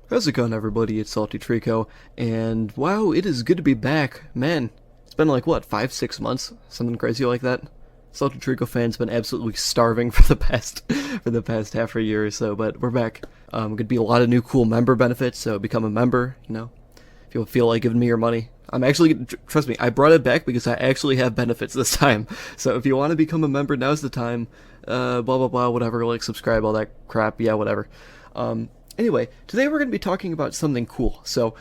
How's it going, everybody? It's SaltyTreecko, and wow, it is good to be back. Man, it's been like, what, 5-6 months? Something crazy like that? SaltyTreecko fans been absolutely starving for the past half a year or so, but we're back. Gonna be a lot of new cool member benefits, so become a member, if you feel like giving me your money. I'm actually, trust me, I brought it back because I actually have benefits this time. So if you want to become a member, now's the time. Blah, blah, blah, whatever, like, subscribe, all that crap, yeah, whatever. Anyway, today we're going to be talking about something cool. So,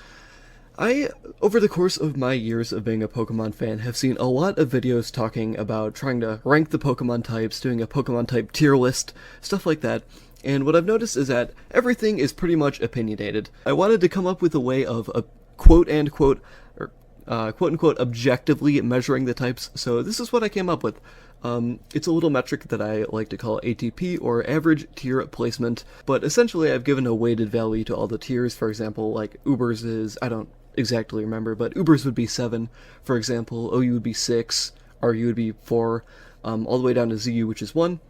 over the course of my years of being a Pokemon fan, have seen a lot of videos talking about trying to rank the Pokemon types, doing a Pokemon type tier list, stuff like that. And what I've noticed is that everything is pretty much opinionated. I wanted to come up with a way of quote-unquote objectively measuring the types, so this is what I came up with. It's a little metric that I like to call ATP, or average tier placement, but essentially I've given a weighted value to all the tiers. For example, like Uber's is, I don't exactly remember, but Uber's would be 7, for example, OU would be 6, RU would be 4, all the way down to ZU, which is 1,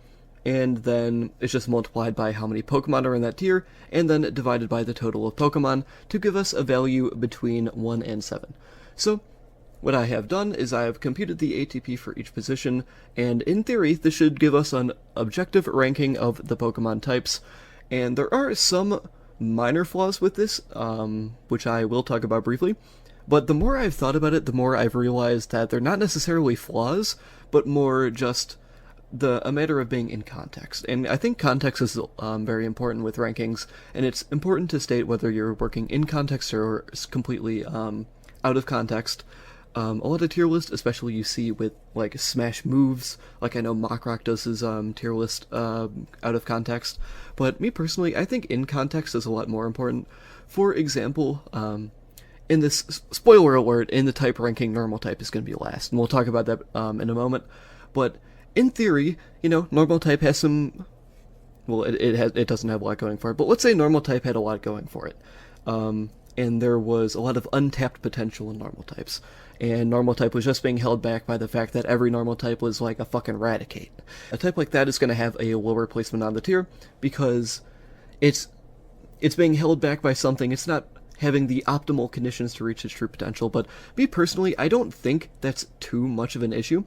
and then it's just multiplied by how many Pokemon are in that tier, and then divided by the total of Pokemon to give us a value between 1 and 7. So, what I have done is I have computed the ATP for each position, and in theory, this should give us an objective ranking of the Pokemon types. And there are some minor flaws with this, which I will talk about briefly. But the more I've thought about it, the more I've realized that they're not necessarily flaws, but more just a matter of being in context. And I think context is very important with rankings, and it's important to state whether you're working in context or completely out of context. A lot of tier lists, especially you see with, like, Smash moves, like I know Mockrock does his tier list out of context, but me personally, I think in context is a lot more important. For example, in this, spoiler alert, in the type ranking, normal type is going to be last, and we'll talk about that in a moment, but in theory, normal type has some, well, it doesn't have a lot going for it, but let's say normal type had a lot going for it. And there was a lot of untapped potential in normal types. And normal type was just being held back by the fact that every normal type was like a fucking Raticate. A type like that is going to have a lower placement on the tier because it's being held back by something. It's not having the optimal conditions to reach its true potential. But me personally, I don't think that's too much of an issue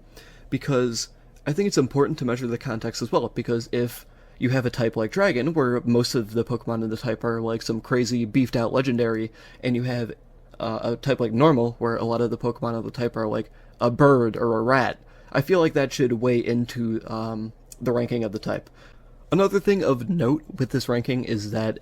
because I think it's important to measure the context as well, because if you have a type like Dragon, where most of the Pokemon in the type are like some crazy beefed out legendary, and you have a type like Normal, where a lot of the Pokemon of the type are like a bird or a rat, I feel like that should weigh into the ranking of the type. Another thing of note with this ranking is that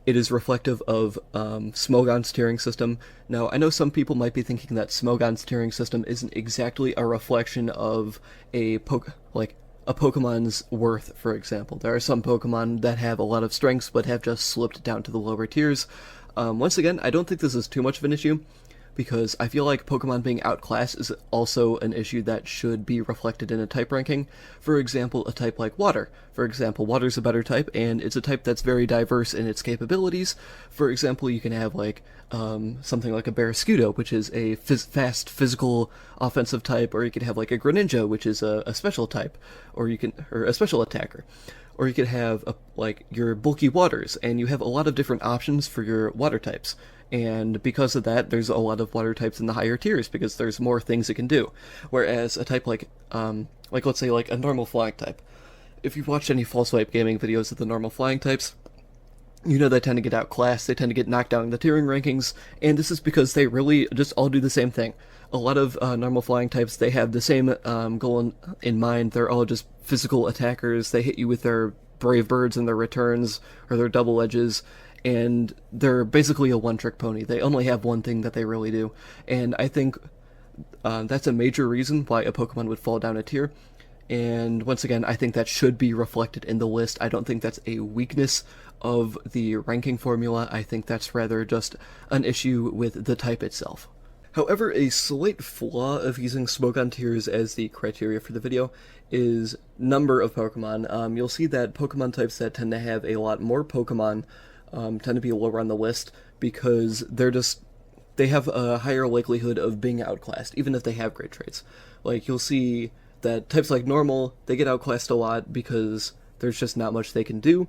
it is reflective of Smogon's tiering system. Now, I know some people might be thinking that Smogon's tiering system isn't exactly a reflection of a Pokemon's worth, for example. There are some Pokemon that have a lot of strengths but have just slipped down to the lower tiers. Once again, I don't think this is too much of an issue, because I feel like Pokemon being outclassed is also an issue that should be reflected in a type ranking. For example, a type like Water. For example, Water's a better type, and it's a type that's very diverse in its capabilities. For example, you can have like something like a Barraskewda, which is a fast physical offensive type, or you could have like a Greninja, which is a special type, or a special attacker. Or you could have like your bulky Waters, and you have a lot of different options for your water types. And because of that, there's a lot of water types in the higher tiers, because there's more things it can do. Whereas a type like let's say like a normal flying type. If you've watched any False Swipe Gaming videos of the normal flying types, they tend to get outclassed, they tend to get knocked down in the tiering rankings, and this is because they really just all do the same thing. A lot of normal flying types, they have the same goal in mind. They're all just physical attackers. They hit you with their Brave Birds and their returns, or their double edges, and they're basically a one-trick pony. They only have one thing that they really do, and I think that's a major reason why a Pokemon would fall down a tier. And once again, I think that should be reflected in the list. I don't think that's a weakness of the ranking formula. I think that's rather just an issue with the type itself. However, a slight flaw of using Smogon tiers as the criteria for the video is number of Pokemon. You'll see that Pokemon types that tend to have a lot more Pokemon tend to be lower on the list because they have a higher likelihood of being outclassed, even if they have great traits. Like, you'll see that types like Normal, they get outclassed a lot because there's just not much they can do,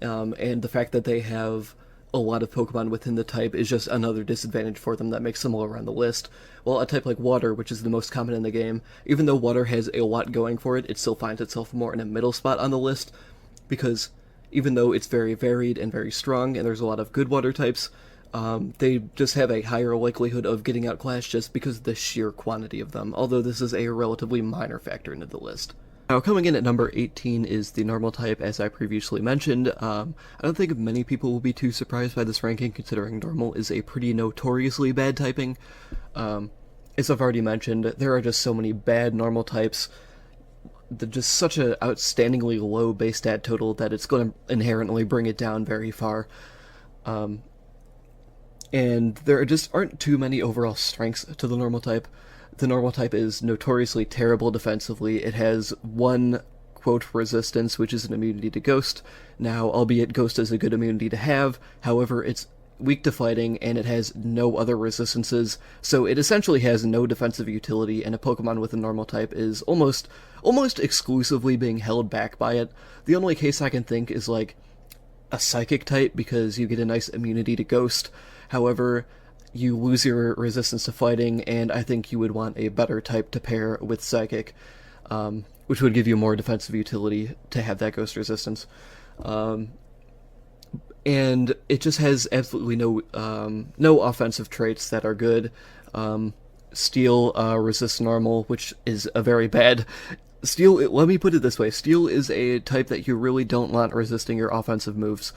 and the fact that they have a lot of Pokemon within the type is just another disadvantage for them that makes them lower on the list. While a type like Water, which is the most common in the game, even though Water has a lot going for it, it still finds itself more in a middle spot on the list, because even though it's very varied and very strong, and there's a lot of good Water types, they just have a higher likelihood of getting outclassed just because of the sheer quantity of them, although this is a relatively minor factor into the list. Now, coming in at number 18 is the Normal type, as I previously mentioned. I don't think many people will be too surprised by this ranking, considering Normal is a pretty notoriously bad typing. As I've already mentioned, there are just so many bad Normal types. They're just such an outstandingly low base stat total that it's going to inherently bring it down very far. And there just aren't too many overall strengths to the Normal type. The Normal type is notoriously terrible defensively. It has one, quote, resistance, which is an immunity to Ghost. Now, albeit Ghost is a good immunity to have, however, it's weak to fighting, and it has no other resistances, so it essentially has no defensive utility, and a Pokemon with a Normal type is almost exclusively being held back by it. The only case I can think is, like, a Psychic type, because you get a nice immunity to Ghost. However, you lose your resistance to fighting, and I think you would want a better type to pair with Psychic, which would give you more defensive utility to have that Ghost resistance. And it just has absolutely no offensive traits that are good. Steel resists Normal, which is a very bad... Steel, let me put it this way, Steel is a type that you really don't want resisting your offensive moves.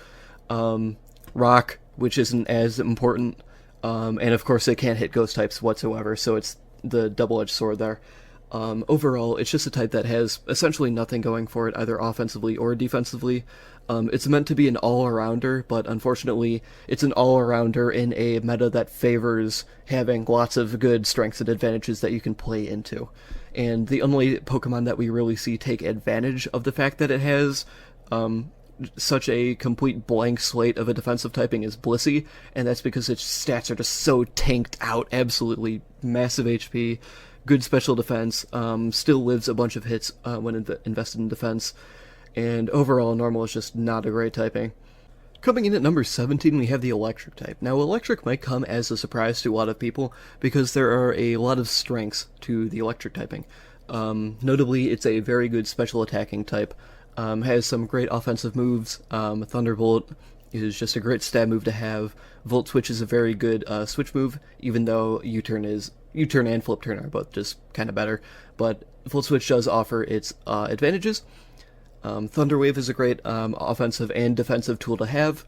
Rock, which isn't as important, and of course it can't hit Ghost types whatsoever, so it's the double-edged sword there. Overall, it's just a type that has essentially nothing going for it, either offensively or defensively. It's meant to be an all-arounder, but unfortunately, it's an all-arounder in a meta that favors having lots of good strengths and advantages that you can play into. And the only Pokemon that we really see take advantage of the fact that it has such a complete blank slate of a defensive typing is Blissey, and that's because its stats are just so tanked out, absolutely massive HP, good special defense, still lives a bunch of hits when invested in defense, and overall Normal is just not a great typing. Coming in at number 17, we have the Electric type. Now, Electric might come as a surprise to a lot of people, because there are a lot of strengths to the Electric typing. Notably, it's a very good special attacking type, has some great offensive moves. Thunderbolt is just a great stab move to have. Volt Switch is a very good switch move, even though U-turn and Flip Turn are both just kind of better, but Volt Switch does offer its advantages. Thunder Wave is a great offensive and defensive tool to have,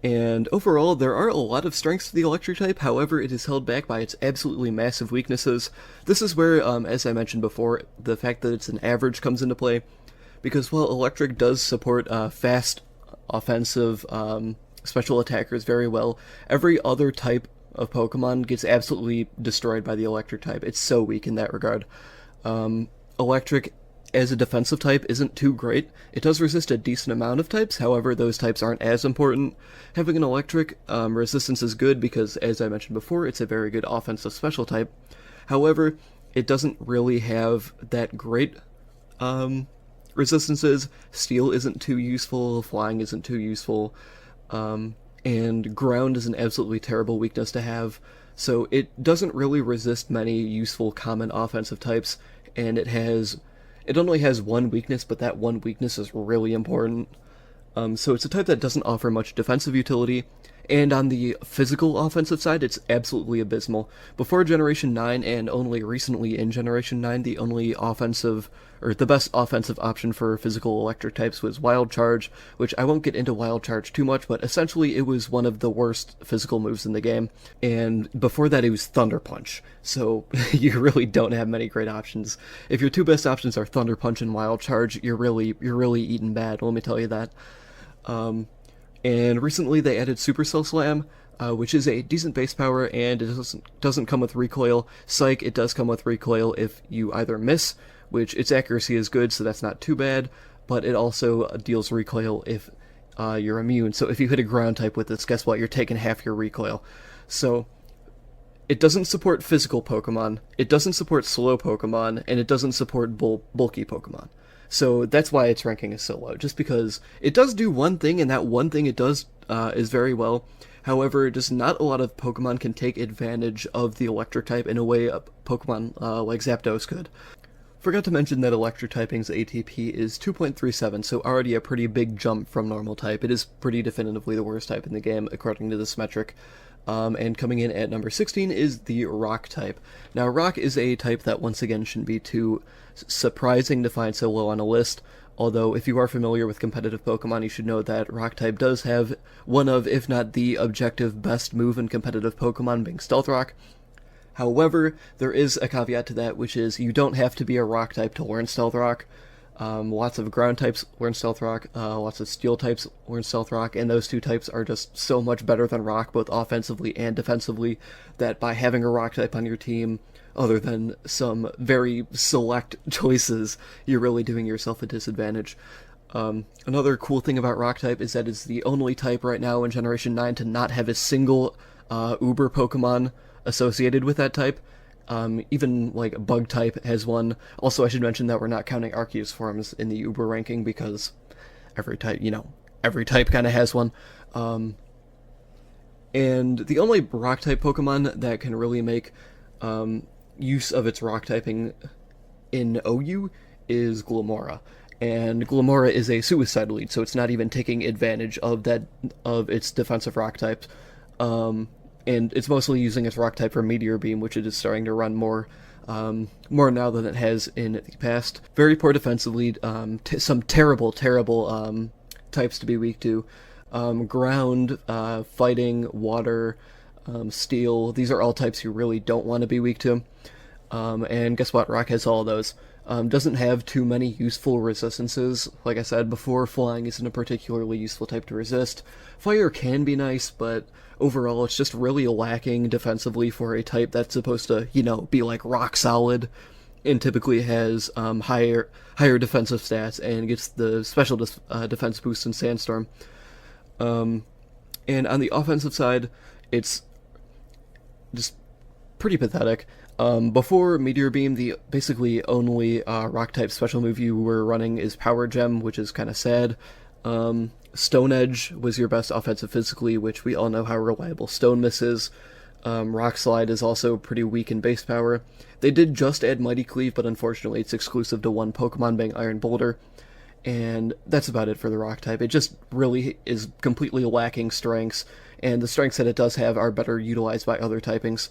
and overall there are a lot of strengths to the Electric type, however it is held back by its absolutely massive weaknesses. This is where, as I mentioned before, the fact that it's an average comes into play, because while Electric does support fast, offensive, special attackers very well, every other type of Pokemon gets absolutely destroyed by the Electric type. It's so weak in that regard. Electric, as a defensive type, isn't too great. It does resist a decent amount of types, however, those types aren't as important. Having an Electric resistance is good because, as I mentioned before, it's a very good offensive special type. However, it doesn't really have that great resistances. Steel isn't too useful, Flying isn't too useful, and Ground is an absolutely terrible weakness to have, so it doesn't really resist many useful common offensive types, and it only has one weakness, but that one weakness is really important. So it's a type that doesn't offer much defensive utility, and on the physical offensive side, it's absolutely abysmal. Before Generation 9, and only recently in Generation 9, the only offensive, or the best offensive option for physical Electric types was Wild Charge, which I won't get into Wild Charge too much, but essentially it was one of the worst physical moves in the game, and before that it was Thunder Punch, so you really don't have many great options. If your two best options are Thunder Punch and Wild Charge, you're really eating bad, let me tell you that. And recently they added Supercell Slam, which is a decent base power, and it doesn't come with recoil. Psych, it does come with recoil if you either miss, which its accuracy is good, so that's not too bad, but it also deals recoil if you're immune. So if you hit a ground type with this, guess what? You're taking half your recoil. So it doesn't support physical Pokemon, it doesn't support slow Pokemon, and it doesn't support bulky Pokemon. So that's why its ranking is so low, just because it does do one thing, and that one thing it does is very well. However, just not a lot of Pokemon can take advantage of the electric type in a way a Pokemon like Zapdos could. Forgot to mention that electric typing's ATP is 2.37, so already a pretty big jump from normal type. It is pretty definitively the worst type in the game, according to this metric. And coming in at number 16 is the Rock type. Now, Rock is a type that, once again, shouldn't be too surprising to find so low on a list, although if you are familiar with competitive Pokemon, you should know that Rock type does have one of, if not the objective best move in competitive Pokemon, being Stealth Rock. However, there is a caveat to that, which is you don't have to be a Rock type to learn Stealth Rock. Lots of ground types learn Stealth Rock, lots of steel types learn Stealth Rock, and those two types are just so much better than Rock, both offensively and defensively, that by having a Rock type on your team, other than some very select choices, you're really doing yourself a disadvantage. Another cool thing about Rock type is that it's the only type right now in Generation 9 to not have a single Uber Pokemon associated with that type. Even like Bug type has one. Also, I should mention that we're not counting Arceus forms in the Uber ranking because every type, every type kind of has one. And the only Rock type Pokemon that can really make use of its Rock typing in OU is Glimmora. And Glimmora is a suicide lead, so it's not even taking advantage of its defensive Rock types. And it's mostly using its Rock type for Meteor Beam, which it is starting to run more now than it has in the past. Very poor defensively, some terrible types to be weak to. Ground, fighting, water, steel, these are all types you really don't want to be weak to. And guess what? Rock has all of those. Doesn't have too many useful resistances. Like I said before, flying isn't a particularly useful type to resist. Fire can be nice, but overall it's just really lacking defensively for a type that's supposed to, be like rock solid, and typically has higher defensive stats and gets the special defense boost in Sandstorm. And on the offensive side, it's just pretty pathetic. Before Meteor Beam, the basically only Rock-type special move you were running is Power Gem, which is kind of sad. Stone Edge was your best offensive physically, which we all know how reliable Stone Miss is. Rock Slide is also pretty weak in base power. They did just add Mighty Cleave, but unfortunately it's exclusive to one Pokemon, being Iron Boulder. And that's about it for the Rock type. It just really is completely lacking strengths, and the strengths that it does have are better utilized by other typings.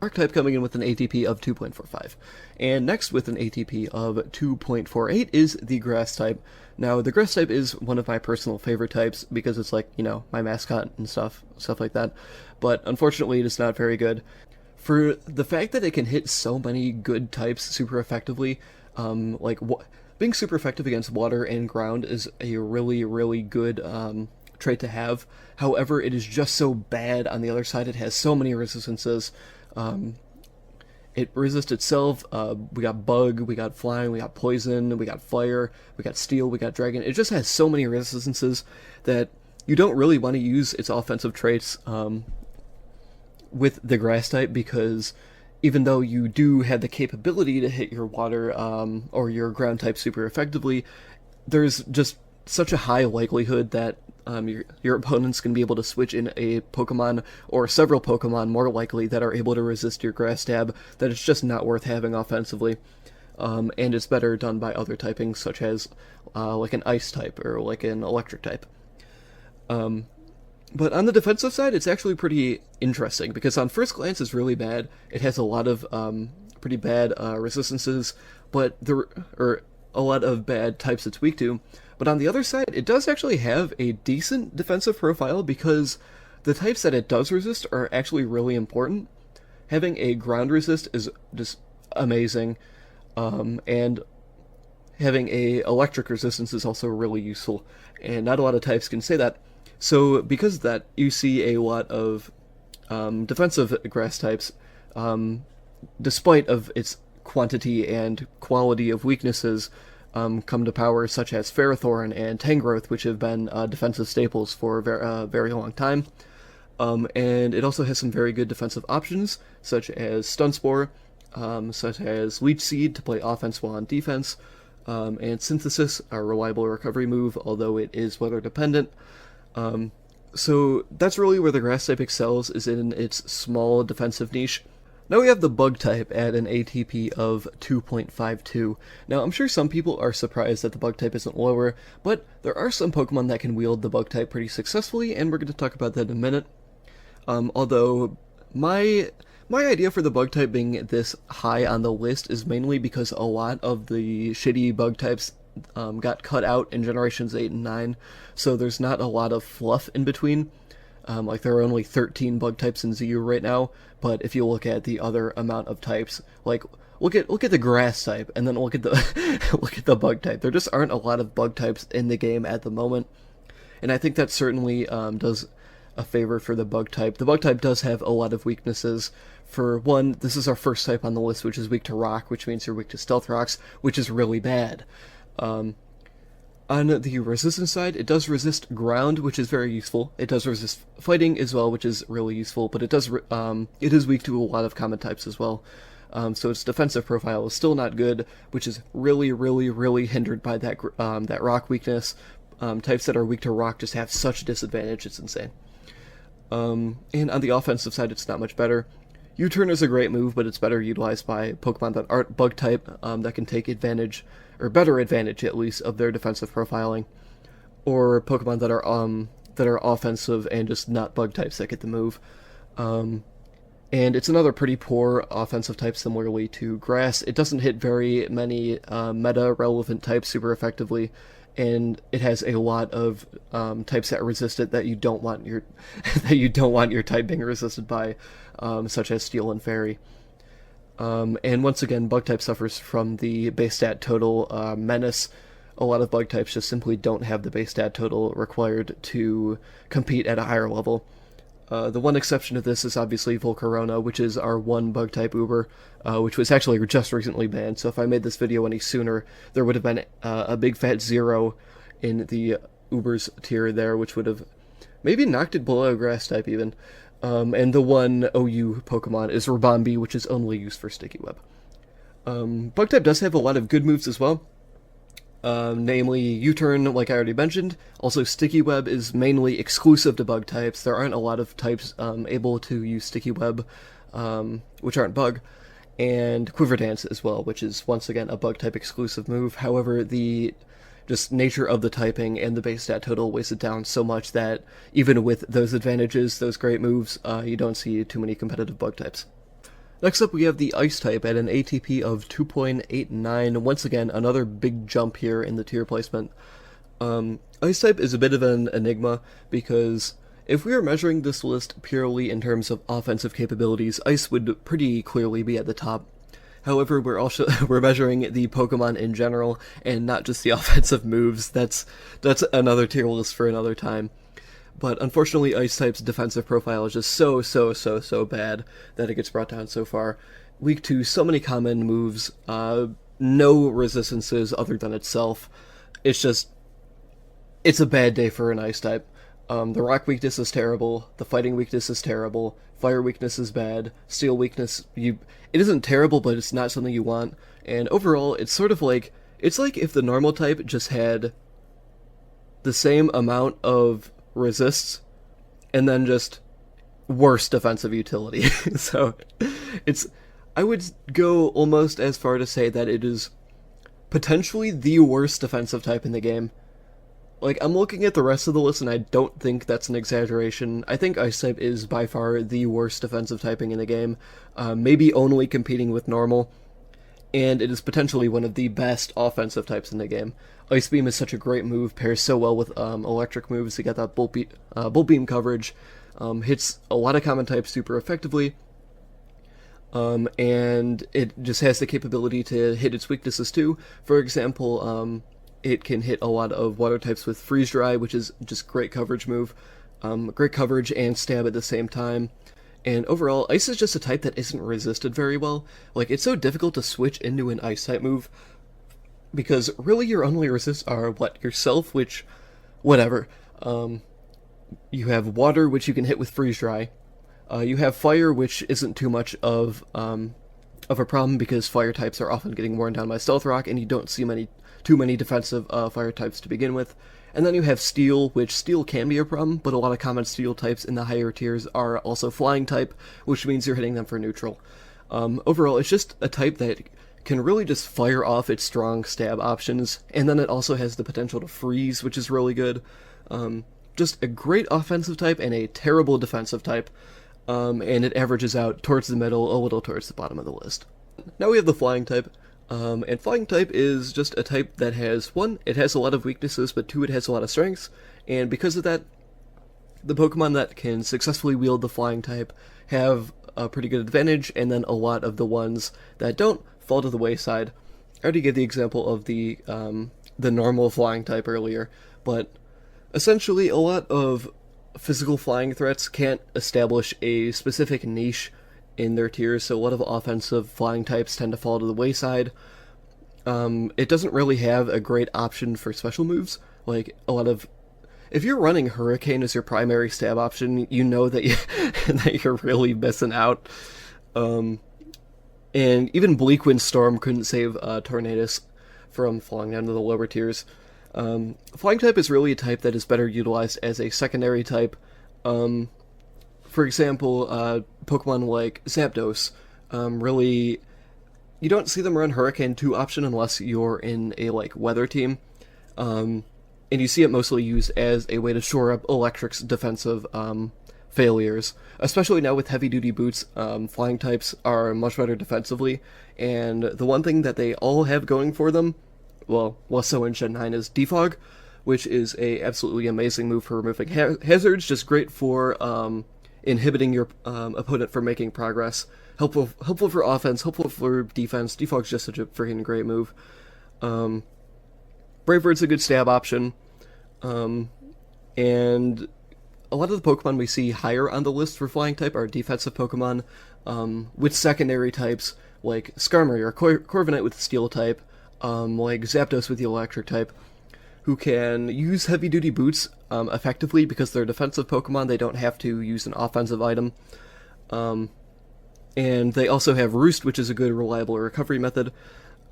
Rock type coming in with an ATP of 2.45. And next with an ATP of 2.48 is the Grass type. Now, the Grass type is one of my personal favorite types because it's like, my mascot and stuff like that. But unfortunately, it is not very good. For the fact that it can hit so many good types super effectively, being super effective against water and ground is a really, really good trait to have. However, it is just so bad on the other side. It has so many resistances. It resists itself. We got Bug, we got Flying, we got Poison, we got Fire, we got Steel, we got Dragon. It just has so many resistances that you don't really want to use its offensive traits with the Grass type, because even though you do have the capability to hit your water or your ground type super effectively, there's just such a high likelihood that your opponents can be able to switch in a Pokemon or several Pokemon, more likely, that are able to resist your Grass stab, that it's just not worth having offensively. And it's better done by other typings, such as like an Ice type or like an Electric type. But on the defensive side, it's actually pretty interesting, because on first glance it's really bad. It has a lot of pretty bad resistances, but a lot of bad types it's weak to. But on the other side, it does actually have a decent defensive profile, because the types that it does resist are actually really important. Having a ground resist is just amazing, and having a electric resistance is also really useful, and not a lot of types can say that. So because of that, you see a lot of defensive Grass types, despite of its quantity and quality of weaknesses, come to power, such as Ferrothorn and Tangrowth, which have been defensive staples for a very long time. And it also has some very good defensive options, such as Stun Spore, such as Leech Seed to play offense while on defense, and Synthesis, a reliable recovery move, although it is weather dependent. So that's really where the grass type excels, is in its small defensive niche. Now we have the bug type at an ATP of 2.52. Now I'm sure some people are surprised that the bug type isn't lower, but there are some Pokemon that can wield the bug type pretty successfully, and we're going to talk about that in a minute. Although my idea for the bug type being this high on the list is mainly because a lot of the shitty bug types got cut out in generations 8 and 9, so there's not a lot of fluff in between. Like there are only 13 bug types in ZU right now, but if you look at the other amount of types, like look at the grass type, and then look at the look at the bug type. There just aren't a lot of bug types in the game at the moment, and I think that certainly does a favor for the bug type. The bug type does have a lot of weaknesses. For one, this is our first type on the list, which is weak to rock, which means you're weak to stealth rocks, which is really bad. On the resistance side, it does resist ground, which is very useful. It does resist fighting as well, which is really useful, but it is weak to a lot of common types as well. So its defensive profile is still not good, which is really hindered by that rock weakness. Types that are weak to rock just have such a disadvantage, it's insane. And on the offensive side, it's not much better. U-turn is a great move, but it's better utilized by Pokemon that aren't bug type, that can take advantage, or better advantage at least, of their defensive profiling, or Pokemon that are offensive and just not bug types that get the move. And it's another pretty poor offensive type, similarly to Grass. It doesn't hit very many meta-relevant types super effectively, and it has a lot of types that resist it that you don't want your type being resisted by, such as Steel and Fairy. And once again, bug type suffers from the base stat total menace. A lot of bug types just simply don't have the base stat total required to compete at a higher level. The one exception to this is obviously Volcarona, which is our one bug type Uber, which was actually just recently banned, so if I made this video any sooner, there would have been a big fat 0 in the Uber's tier there, which would have maybe knocked it below grass type even. And the one OU Pokemon is Rabambi, which is only used for Sticky Web. Bug type does have a lot of good moves as well. Namely U-turn, like I already mentioned. Also, Sticky Web is mainly exclusive to bug types. There aren't a lot of types able to use Sticky Web, which aren't bug. And Quiver Dance as well, which is once again a bug type exclusive move. However, the just nature of the typing and the base stat total weighs it down so much that even with those advantages, those great moves, you don't see too many competitive bug types. Next up, we have the Ice type at an ATP of 2.89. Once again, another big jump here in the tier placement. Ice type is a bit of an enigma, because if we are measuring this list purely in terms of offensive capabilities, Ice would pretty clearly be at the top. However, we're measuring the Pokemon in general, and not just the offensive moves. That's another tier list for another time. But unfortunately, Ice type's defensive profile is just so bad that it gets brought down so far. Weak to so many common moves, no resistances other than itself. It's a bad day for an Ice type. The rock weakness is terrible, the fighting weakness is terrible, fire weakness is bad, steel weakness, it isn't terrible, but it's not something you want, and overall, it's sort of like, it's like if the normal type just had the same amount of resists, and then just worse defensive utility. So, I would go almost as far to say that it is potentially the worst defensive type in the game. Like, I'm looking at the rest of the list, and I don't think that's an exaggeration. I think Ice type is by far the worst defensive typing in the game, maybe only competing with normal, and it is potentially one of the best offensive types in the game. Ice Beam is such a great move, pairs so well with electric moves to get that Bolt Beam coverage, hits a lot of common types super effectively, and it just has the capability to hit its weaknesses too. For example, it can hit a lot of water types with Freeze Dry, which is just great coverage move. Great coverage and stab at the same time. And overall, Ice is just a type that isn't resisted very well. Like, it's so difficult to switch into an Ice type move, because really your only resists are, yourself, which, whatever. You have Water, which you can hit with Freeze Dry. You have Fire, which isn't too much of a of a problem because fire types are often getting worn down by Stealth Rock, and you don't see too many defensive fire types to begin with. And then you have Steel, which Steel can be a problem, but a lot of common Steel types in the higher tiers are also Flying type, which means you're hitting them for neutral. Overall, it's just a type that can really just fire off its strong stab options, and then it also has the potential to freeze, which is really good. Just a great offensive type and a terrible defensive type, and it averages out towards the middle, a little towards the bottom of the list. Now we have the Flying type, and Flying type is just a type that has, one, it has a lot of weaknesses, but two, it has a lot of strengths, and because of that, the Pokemon that can successfully wield the Flying type have a pretty good advantage, and then a lot of the ones that don't fall to the wayside. I already gave the example of the normal Flying type earlier, but essentially a lot of physical flying threats can't establish a specific niche in their tiers, so a lot of offensive flying types tend to fall to the wayside. It doesn't really have a great option for special moves, like a lot of... If you're running Hurricane as your primary stab option, you know that, that you're really missing out. And even Bleak Wind Storm couldn't save Tornadus from falling down to the lower tiers. Flying type is really a type that is better utilized as a secondary type. For example, Pokemon like Zapdos, really, you don't see them run Hurricane 2 option unless you're in a, like, weather team. And you see it mostly used as a way to shore up Electric's defensive failures. Especially now with heavy-duty boots, flying types are much better defensively, and the one thing that they all have going for them, well, less so in Gen 9, is Defog, which is a absolutely amazing move for removing hazards, just great for inhibiting your opponent from making progress. Helpful for offense, helpful for defense. Defog's just such a freaking great move. Brave Bird's a good stab option, and a lot of the Pokemon we see higher on the list for Flying type are defensive Pokemon, with secondary types like Skarmory or Corviknight with the Steel type, like Zapdos with the Electric type, who can use heavy-duty boots effectively because they're defensive Pokemon. They don't have to use an offensive item. And they also have Roost, which is a good, reliable recovery method,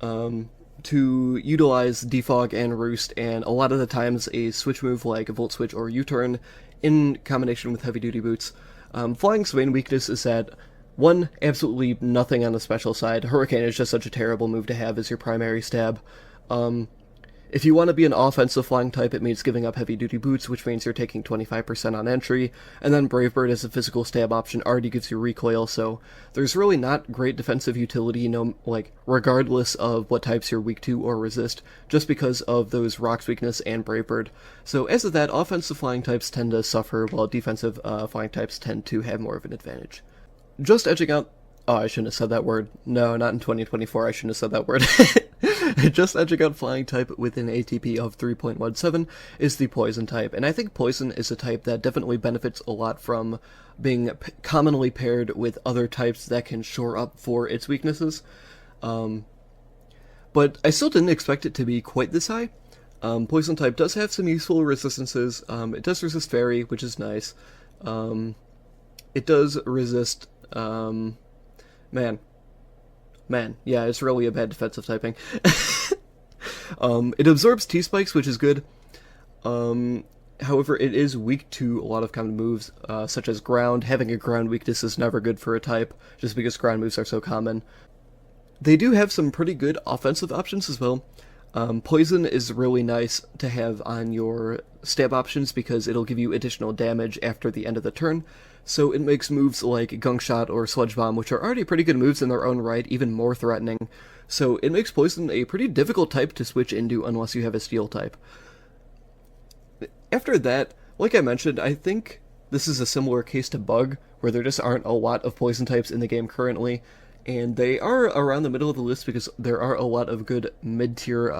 to utilize Defog and Roost, and a lot of the times a switch move like a Volt Switch or U-Turn in combination with heavy-duty boots. Flying's main weakness is that, one, absolutely nothing on the special side. Hurricane is just such a terrible move to have as your primary stab. If you want to be an offensive flying type, it means giving up heavy-duty boots, which means you're taking 25% on entry, and then Brave Bird as a physical stab option already gives you recoil, so there's really not great defensive utility, regardless of what types you're weak to or resist, just because of those Rock's weakness and Brave Bird. So as of that, offensive flying types tend to suffer, while defensive flying types tend to have more of an advantage. Just edging out... Oh, I shouldn't have said that word. No, not in 2024, I shouldn't have said that word. Just edging out Flying type with an ATP of 3.17 is the Poison type, and I think Poison is a type that definitely benefits a lot from being commonly paired with other types that can shore up for its weaknesses. But I still didn't expect it to be quite this high. Poison type does have some useful resistances. It does resist Fairy, which is nice. It does resist... Man, yeah, it's really a bad defensive typing. It absorbs T-Spikes, which is good. However, it is weak to a lot of common moves, such as Ground. Having a Ground weakness is never good for a type, just because Ground moves are so common. They do have some pretty good offensive options as well. Poison is really nice to have on your stab options because it'll give you additional damage after the end of the turn, so it makes moves like Gunk Shot or Sludge Bomb, which are already pretty good moves in their own right, even more threatening. So it makes Poison a pretty difficult type to switch into unless you have a Steel type. After that, like I mentioned, I think this is a similar case to Bug, where there just aren't a lot of Poison types in the game currently, and they are around the middle of the list because there are a lot of good mid-tier,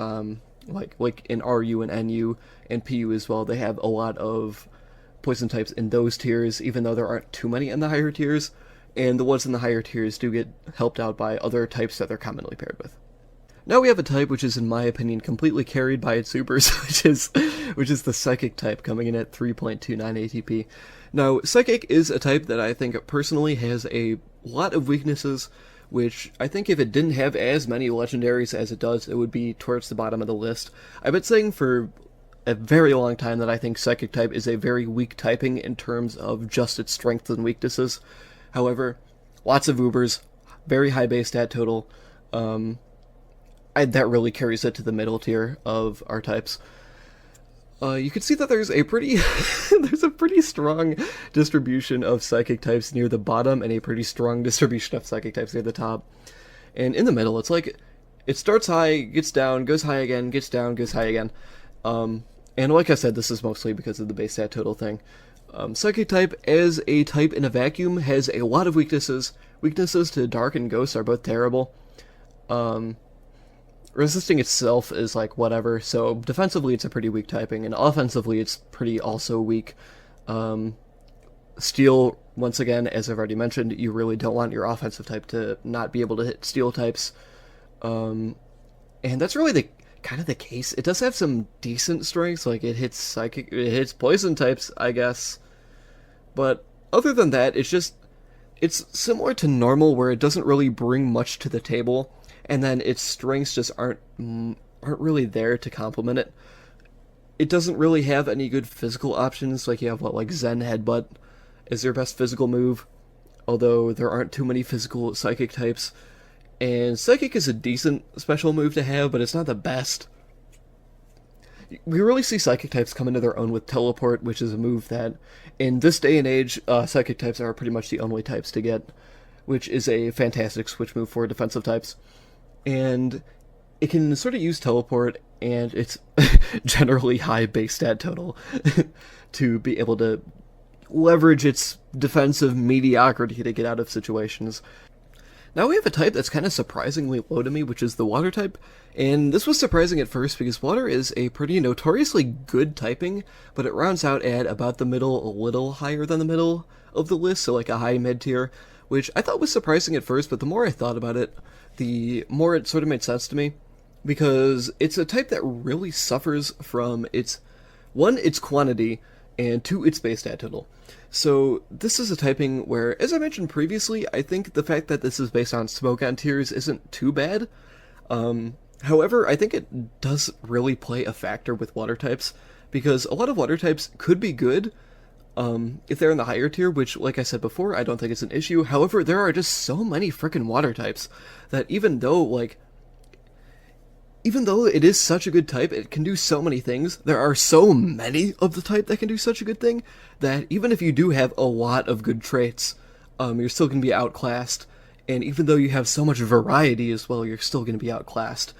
like in RU and NU and PU as well. They have a lot of Poison types in those tiers, even though there aren't too many in the higher tiers, and the ones in the higher tiers do get helped out by other types that they're commonly paired with. Now we have a type which is, in my opinion, completely carried by its supers, which is the Psychic type, coming in at 3.29 ATP. Now, Psychic is a type that I think personally has a lot of weaknesses, which I think if it didn't have as many legendaries as it does, it would be towards the bottom of the list. I've been saying for a very long time that I think Psychic type is a very weak typing in terms of just its strengths and weaknesses. However, lots of Ubers, very high base stat total. That really carries it to the middle tier of our types. You can see that there's a pretty there's a pretty strong distribution of Psychic types near the bottom and a pretty strong distribution of Psychic types near the top. And in the middle, it's like it starts high, gets down, goes high again, gets down, goes high again. And like I said, this is mostly because of the base stat total thing. Psychic type, as a type in a vacuum, has a lot of weaknesses. Weaknesses to Dark and Ghost are both terrible. Resisting itself is like whatever, so defensively it's a pretty weak typing, and offensively it's pretty also weak. Steel, once again, as I've already mentioned, you really don't want your offensive type to not be able to hit steel types. And that's really the kind of the case. It does have some decent strengths, like it hits psychic, it hits poison types, I guess. But other than that, it's similar to normal, where it doesn't really bring much to the table. And then its strengths just aren't really there to complement it. It doesn't really have any good physical options, like you have like Zen Headbutt is your best physical move, although there aren't too many physical Psychic types. And Psychic is a decent special move to have, but it's not the best. We really see Psychic types come into their own with Teleport, which is a move that, in this day and age, Psychic types are pretty much the only types to get, which is a fantastic switch move for defensive types. And it can sort of use Teleport, and it's generally high base stat total to be able to leverage its defensive mediocrity to get out of situations. Now we have a type that's kind of surprisingly low to me, which is the Water type. And this was surprising at first because Water is a pretty notoriously good typing, but it rounds out at about the middle, a little higher than the middle of the list, so like a high mid tier, which I thought was surprising at first, but the more I thought about it, the more it sort of made sense to me, because it's a type that really suffers from its quantity, and 2, its base stat total. So this is a typing where, as I mentioned previously, I think the fact that this is based on Smogon tiers isn't too bad. However, I think it does really play a factor with Water types, because a lot of Water types could be good, if they're in the higher tier, which, like I said before, I don't think it's an issue. However, there are just so many frickin' Water types that even though it is such a good type, it can do so many things, there are so many of the type that can do such a good thing, that even if you do have a lot of good traits, you're still going to be outclassed. And even though you have so much variety as well, you're still going to be outclassed.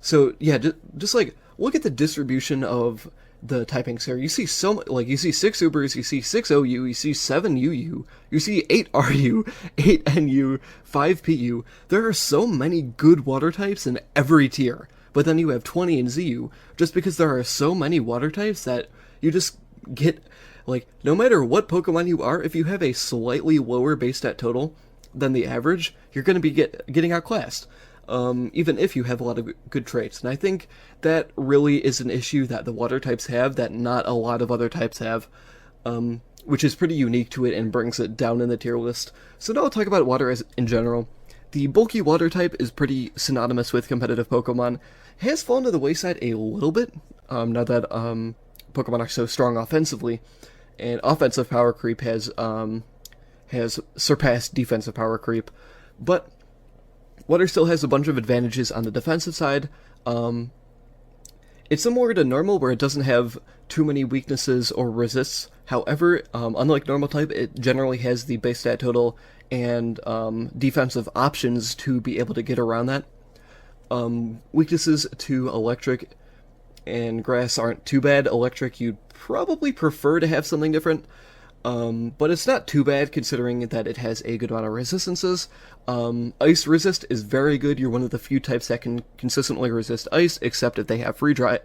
So, yeah, just like, look at the distribution of the typings here. You see you see 6 Ubers, you see 6 OU, you see 7 UU, you see 8 RU, 8 NU, 5 PU. There are so many good Water types in every tier, but then you have 20 in ZU, just because there are so many Water types that you just get, like, no matter what Pokemon you are, if you have a slightly lower base stat total than the average, you're going to be getting outclassed. Even if you have a lot of good traits. And I think that really is an issue that the Water types have that not a lot of other types have, which is pretty unique to it and brings it down in the tier list. So now I'll talk about Water as in general. The bulky Water type is pretty synonymous with competitive Pokemon. Has fallen to the wayside a little bit, now that Pokemon are so strong offensively, and offensive power creep has surpassed defensive power creep, but Water still has a bunch of advantages on the defensive side. It's similar to normal, where it doesn't have too many weaknesses or resists. However, unlike normal type, it generally has the base stat total and defensive options to be able to get around that. Weaknesses to Electric and Grass aren't too bad. Electric, you'd probably prefer to have something different. But it's not too bad considering that it has a good amount of resistances. Ice resist is very good. You're one of the few types that can consistently resist ice, except if they have freeze dry,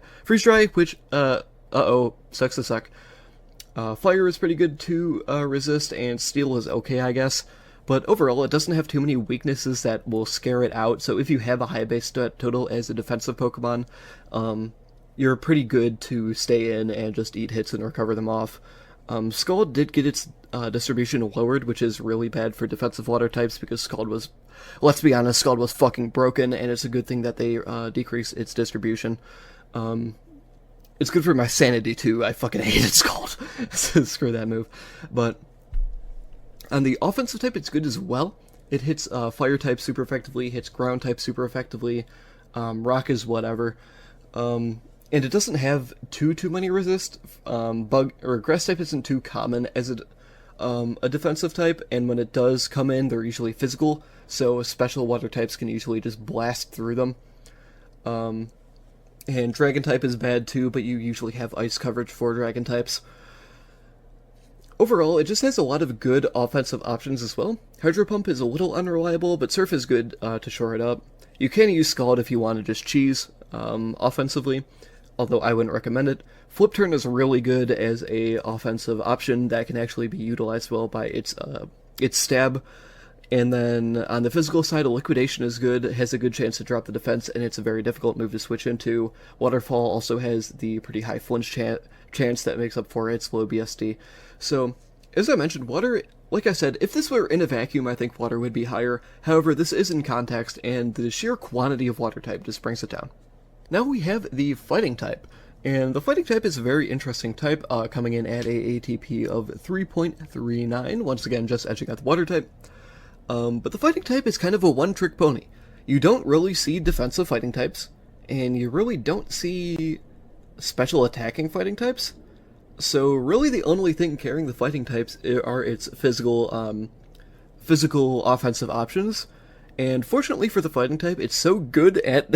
which, sucks to suck. Fire is pretty good to resist, and steel is okay, I guess. But overall, it doesn't have too many weaknesses that will scare it out, so if you have a high base stat total as a defensive Pokemon, you're pretty good to stay in and just eat hits and recover them off. Scald did get its distribution lowered, which is really bad for defensive water types because Scald was, let's be honest, Scald was fucking broken, and it's a good thing that they decreased its distribution. It's good for my sanity too. I fucking hated Scald. So screw that move. But on the offensive type, it's good as well. It hits fire type super effectively, hits ground type super effectively, rock is whatever. And it doesn't have too many resist. Bug or grass type isn't too common as a defensive type, and when it does come in, they're usually physical, so special water types can usually just blast through them. And dragon type is bad too, but you usually have ice coverage for dragon types. Overall, it just has a lot of good offensive options as well. Hydro Pump is a little unreliable, but Surf is good to shore it up. You can use Scald if you want to just cheese offensively, although I wouldn't recommend it. Flip Turn is really good as a offensive option that can actually be utilized well by its stab. And then on the physical side, a Liquidation is good, has a good chance to drop the defense, and it's a very difficult move to switch into. Waterfall also has the pretty high flinch chance that makes up for its low BSD. So, as I mentioned, water, like I said, if this were in a vacuum, I think water would be higher. However, this is in context, and the sheer quantity of water type just brings it down. Now we have the fighting type, and the fighting type is a very interesting type, coming in at a ATP of 3.39, once again just edging out the water type. But the fighting type is kind of a one-trick pony. You don't really see defensive fighting types, and you really don't see special attacking fighting types. So really the only thing carrying the fighting types are its physical offensive options. And fortunately for the fighting type, it's so good at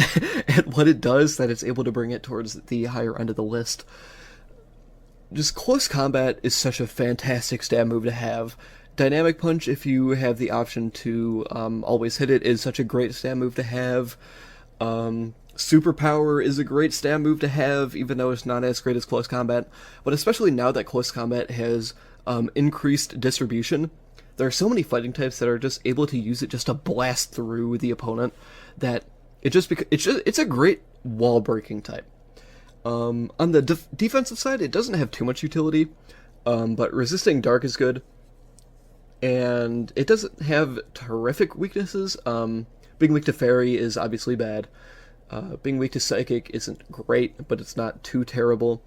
at what it does that it's able to bring it towards the higher end of the list. Just close combat is such a fantastic stab move to have. Dynamic Punch, if you have the option to always hit it, is such a great stab move to have. Superpower is a great stab move to have, even though it's not as great as close combat. But especially now that close combat has increased distribution, there are so many fighting types that are just able to use it just to blast through the opponent that it's a great wall breaking type. On the defensive side, it doesn't have too much utility, but resisting dark is good, and it doesn't have terrific weaknesses. Being weak to fairy is obviously bad. Being weak to psychic isn't great, but it's not too terrible,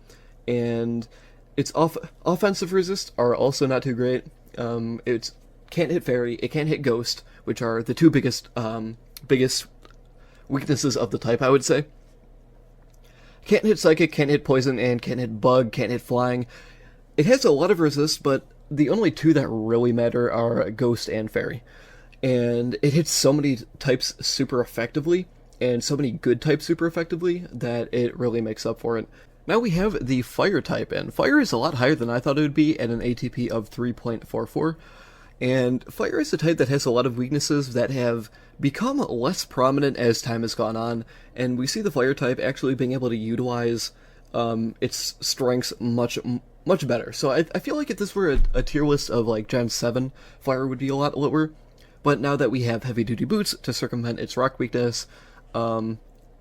and its offensive resist are also not too great. It can't hit fairy, it can't hit ghost, which are the two biggest weaknesses of the type, I would say. Can't hit psychic, can't hit poison, and can't hit bug, can't hit flying. It has a lot of resist, but the only two that really matter are ghost and fairy. And it hits so many types super effectively, and so many good types super effectively, that it really makes up for it. Now we have the fire type, and fire is a lot higher than I thought it would be at an ATP of 3.44. And fire is a type that has a lot of weaknesses that have become less prominent as time has gone on, and we see the fire type actually being able to utilize its strengths much better. So I feel like if this were a tier list of like Gen 7, fire would be a lot lower, but now that we have heavy duty boots to circumvent its rock weakness,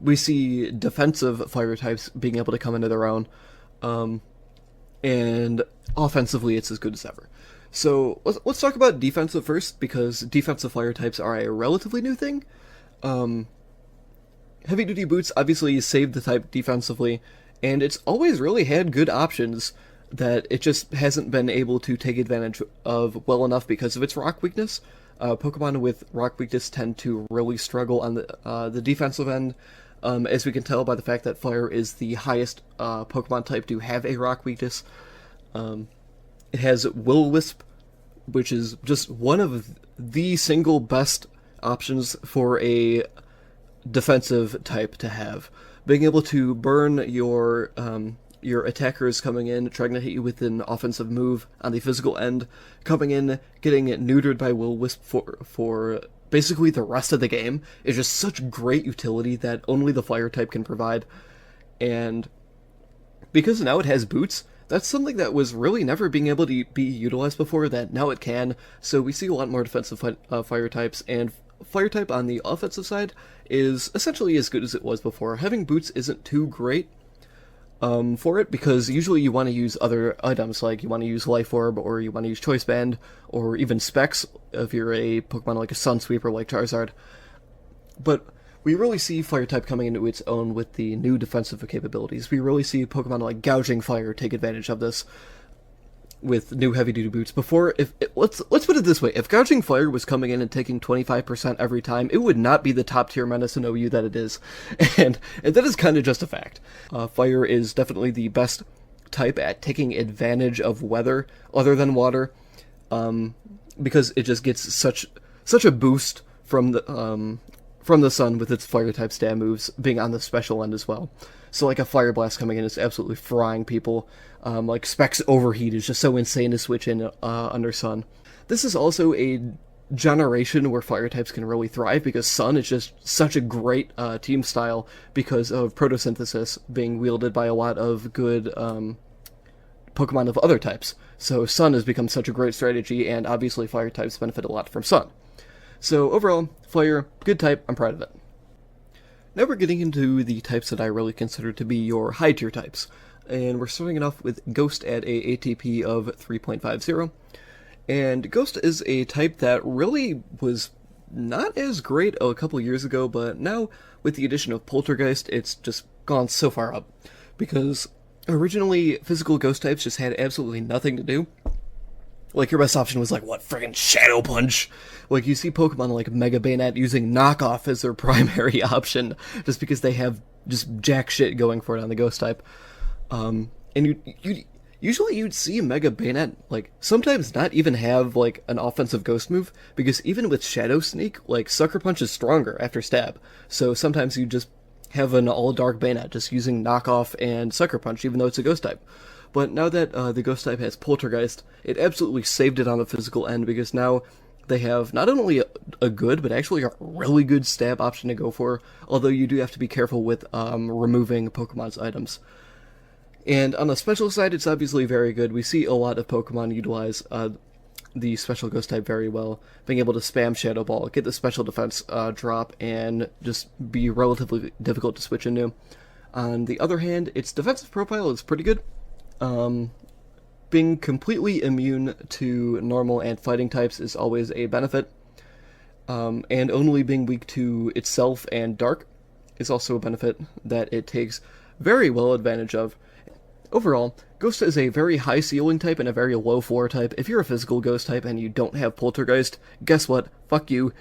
we see defensive fire types being able to come into their own, and offensively it's as good as ever. So let's talk about defensive first, because defensive fire types are a relatively new thing. Heavy duty boots obviously saved the type defensively, and it's always really had good options that it just hasn't been able to take advantage of well enough because of its rock weakness. Pokemon with rock weakness tend to really struggle on the defensive end, as we can tell by the fact that fire is the highest Pokemon type to have a rock weakness. It has Will-O-Wisp, which is just one of the single best options for a defensive type to have. Being able to burn your attackers coming in, trying to hit you with an offensive move on the physical end, coming in, getting neutered by Will-O-Wisp for basically the rest of the game, is just such great utility that only the fire type can provide. And because now it has boots, that's something that was really never being able to be utilized before, that now it can. So we see a lot more defensive fire types, and fire type on the offensive side is essentially as good as it was before. Having boots isn't too great, for it, because usually you want to use other items, like you want to use Life Orb, or you want to use Choice Band, or even Specs if you're a Pokemon like a Sun Sweeper like Charizard. But we really see Fire type coming into its own with the new defensive capabilities. We really see Pokemon like Gouging Fire take advantage of this with new heavy-duty boots. Before, let's put it this way, if Gouging Fire was coming in and taking 25% every time, it would not be the top-tier menace in OU that it is. And that is kind of just a fact. Fire is definitely the best type at taking advantage of weather other than water, because it just gets such a boost from the sun with its Fire type stab moves being on the special end as well. So like a Fire Blast coming in is absolutely frying people. Like Specs Overheat is just so insane to switch in under Sun. This is also a generation where Fire types can really thrive, because Sun is just such a great team style because of photosynthesis being wielded by a lot of good Pokemon of other types. So Sun has become such a great strategy, and obviously Fire types benefit a lot from Sun. So overall, Fire, good type, I'm proud of it. Now we're getting into the types that I really consider to be your high-tier types. And we're starting it off with Ghost at a ATP of 3.50. And Ghost is a type that really was not as great a couple years ago, but now with the addition of Poltergeist, it's just gone so far up. Because originally, physical Ghost types just had absolutely nothing to do. Like, your best option was like, what, friggin' Shadow Punch? Like, you see Pokemon like Mega Bayonet using Knockoff as their primary option, just because they have just jack shit going for it on the Ghost type. And usually you'd see Mega Bayonet, like, sometimes not even have, like, an offensive Ghost move, because even with Shadow Sneak, like, Sucker Punch is stronger after Stab. So sometimes you just have an all-dark Bayonet just using Knockoff and Sucker Punch, even though it's a Ghost type. But now that the Ghost type has Poltergeist, it absolutely saved it on the physical end, because now they have not only a good, but actually a really good stab option to go for, although you do have to be careful with removing Pokemon's items. And on the special side, it's obviously very good. We see a lot of Pokemon utilize the special Ghost type very well, being able to spam Shadow Ball, get the special defense drop, and just be relatively difficult to switch into. On the other hand, its defensive profile is pretty good. Being completely immune to normal and fighting types is always a benefit, and only being weak to itself and dark is also a benefit that it takes very well advantage of. Overall, Ghost is a very high ceiling type and a very low floor type. If you're a physical Ghost type and you don't have Poltergeist, guess what? Fuck you.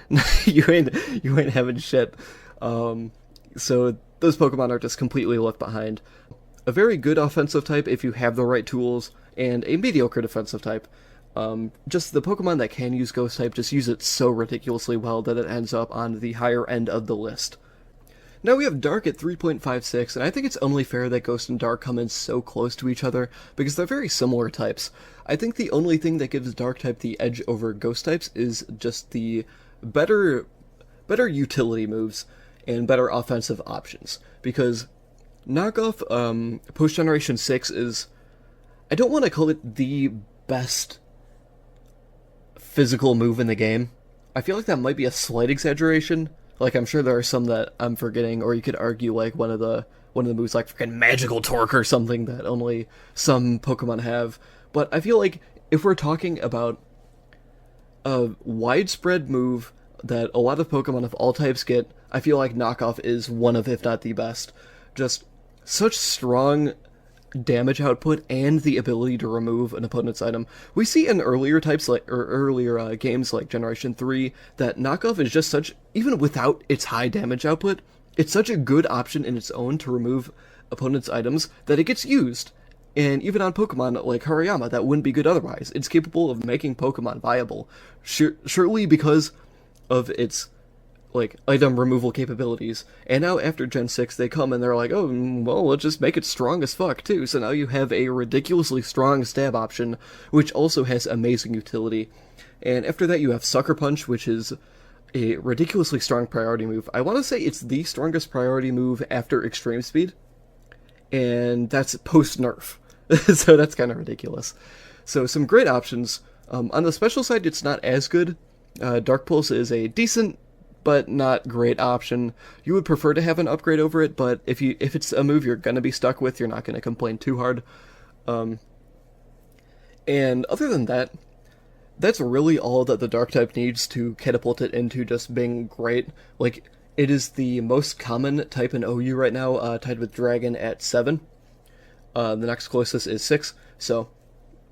you ain't having shit. So those Pokemon are just completely left behind. A very good offensive type if you have the right tools, and a mediocre defensive type. Just the Pokemon that can use Ghost type just use it so ridiculously well that it ends up on the higher end of the list. Now we have Dark at 3.56, and I think it's only fair that Ghost and Dark come in so close to each other, because they're very similar types. I think the only thing that gives Dark type the edge over Ghost types is just the better utility moves and better offensive options, because Knockoff Post Generation 6 is, I don't want to call it the best physical move in the game. I feel like that might be a slight exaggeration. Like, I'm sure there are some that I'm forgetting, or you could argue like one of the moves like freaking Magical Torque or something that only some Pokemon have. But I feel like if we're talking about a widespread move that a lot of Pokemon of all types get, I feel like Knockoff is one of, if not the best. Just such strong damage output and the ability to remove an opponent's item. We see in earlier types, like, or earlier games like Generation 3, that Knockoff is just such, even without its high damage output, it's such a good option in its own to remove opponent's items that it gets used. And even on Pokemon like Hariyama, that wouldn't be good otherwise. It's capable of making Pokemon viable, surely because of its like item removal capabilities. And now after Gen 6 they come and they're like, oh, well, let's just make it strong as fuck too. So now you have a ridiculously strong stab option, which also has amazing utility. And after that you have Sucker Punch, which is a ridiculously strong priority move. I want to say it's the strongest priority move after Extreme Speed, and that's post-nerf. So that's kind of ridiculous. So some great options. On the special side, it's not as good. Dark Pulse is a decent but not great option. You would prefer to have an upgrade over it, but if it's a move you're gonna be stuck with, you're not gonna complain too hard. And other than that, that's really all that the dark type needs to catapult it into just being great. Like, it is the most common type in OU right now, tied with Dragon at 7. The next closest is 6, so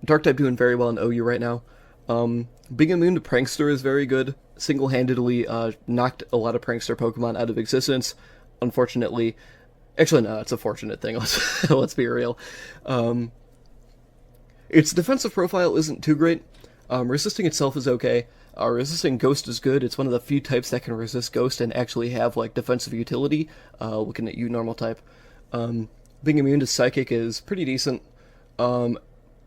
dark type doing very well in OU right now. Being immune to Prankster is very good. Single-handedly knocked a lot of Prankster Pokemon out of existence. Unfortunately, actually no, it's a fortunate thing. Let's be real. Its defensive profile isn't too great. Resisting itself is okay. Resisting Ghost is good. It's one of the few types that can resist Ghost and actually have like defensive utility. Looking at you, normal type. Being immune to Psychic is pretty decent. On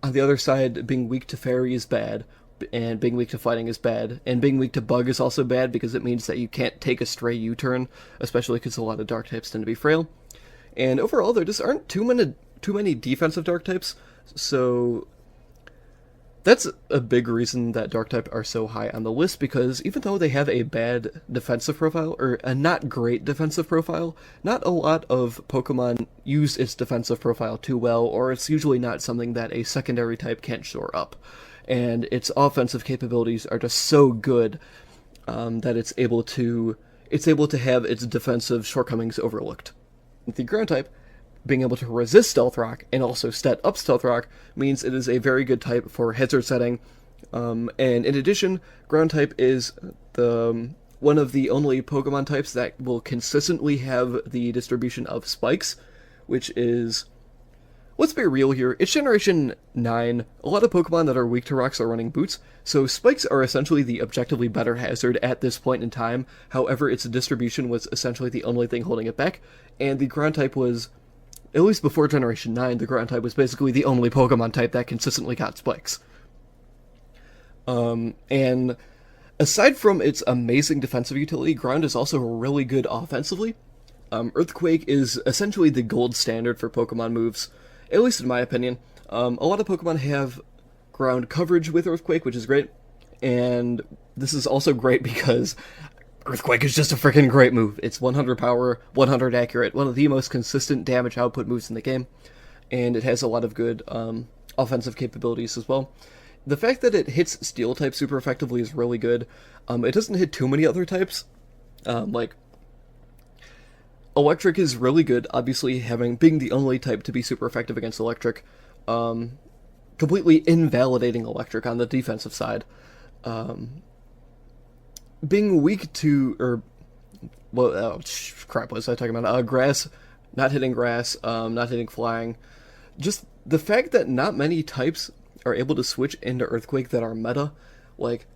the other side, being weak to Fairy is bad, and being weak to Fighting is bad, and being weak to Bug is also bad because it means that you can't take a stray U-turn, especially because a lot of dark types tend to be frail. And overall, there just aren't too many defensive dark types, so that's a big reason that dark type are so high on the list, because even though they have a bad defensive profile, or a not great defensive profile, not a lot of Pokemon use its defensive profile too well, or it's usually not something that a secondary type can't shore up. And its offensive capabilities are just so good that it's able to have its defensive shortcomings overlooked. The ground type, being able to resist Stealth Rock and also stat up Stealth Rock, means it is a very good type for hazard setting. And in addition, ground type is one of the only Pokemon types that will consistently have the distribution of spikes, which is, let's be real here, it's Generation 9. A lot of Pokemon that are weak to rocks are running boots, so spikes are essentially the objectively better hazard at this point in time. However, its distribution was essentially the only thing holding it back, and the ground type was, at least before Generation 9, the ground type was basically the only Pokemon type that consistently got spikes. And aside from its amazing defensive utility, ground is also really good offensively. Earthquake is essentially the gold standard for Pokemon moves, at least in my opinion. A lot of Pokemon have ground coverage with Earthquake, which is great, and this is also great because Earthquake is just a freaking great move. It's 100 power, 100 accurate, one of the most consistent damage output moves in the game, and it has a lot of good offensive capabilities as well. The fact that it hits Steel type super effectively is really good. It doesn't hit too many other types. Like, Electric is really good, obviously being the only type to be super effective against Electric. Completely invalidating Electric on the defensive side. Being weak to, crap, what was I talking about? Grass, not hitting grass, not hitting flying. Just the fact that not many types are able to switch into Earthquake that are meta. Like,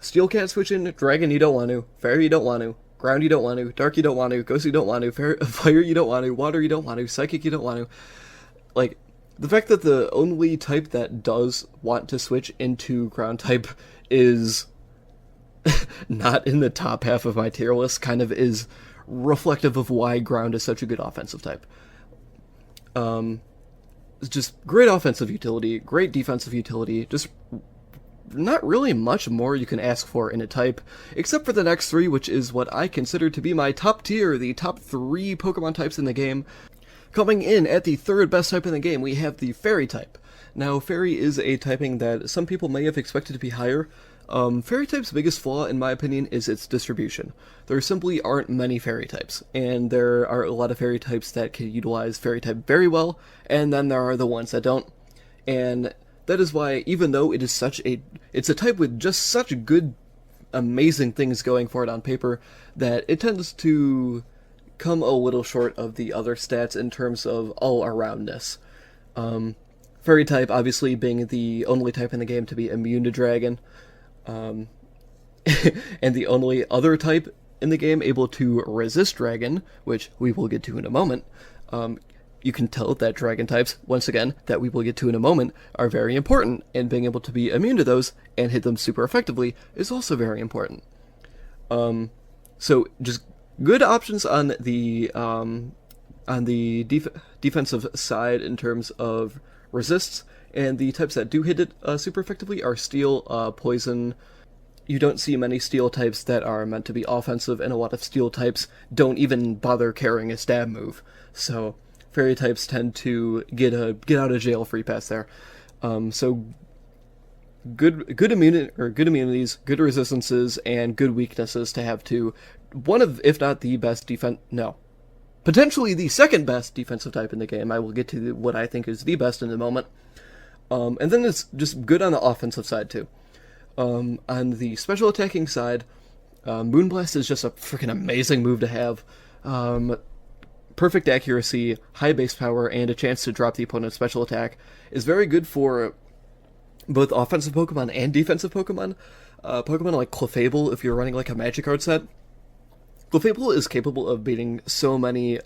Steel can't switch in, Dragon you don't want to, Fairy you don't want to, Ground you don't want to, Dark you don't want to, Ghost you don't want to, Fire you don't want to, Water you don't want to, Psychic you don't want to. Like, the fact that the only type that does want to switch into Ground type is not in the top half of my tier list kind of is reflective of why Ground is such a good offensive type. It's just great offensive utility, great defensive utility, just not really much more you can ask for in a type, except for the next three, which is what I consider to be my top tier, the top 3 Pokemon types in the game. Coming in at the 3rd best type in the game, we have the Fairy type. Now, Fairy is a typing that some people may have expected to be higher. Fairy type's biggest flaw, in my opinion, is its distribution. There simply aren't many Fairy types, and there are a lot of Fairy types that can utilize Fairy type very well, and then there are the ones that don't. And that is why, even though it is it's a type with just such good, amazing things going for it on paper, that it tends to come a little short of the other stats in terms of all-aroundness. Fairy type, obviously, being the only type in the game to be immune to Dragon, and the only other type in the game able to resist Dragon, which we will get to in a moment. You can tell that Dragon types, once again, that we will get to in a moment, are very important, and being able to be immune to those and hit them super effectively is also very important. So just good options on the defensive side in terms of resists, and the types that do hit it super effectively are Steel, Poison, you don't see many steel types that are meant to be offensive, and a lot of steel types don't even bother carrying a stab move. So fairy types tend to get out of jail free pass there. So good immunities, good resistances, and good weaknesses to have to one of, if not the best potentially the second best defensive type in the game. I will get to what I think is the best in a moment. And then it's just good on the offensive side too. On the special attacking side, Moonblast is just a freaking amazing move to have. Perfect accuracy, high base power, and a chance to drop the opponent's special attack is very good for both offensive Pokemon and defensive Pokemon. Pokemon like Clefable, if you're running like a Magikarp set, Clefable is capable of beating so many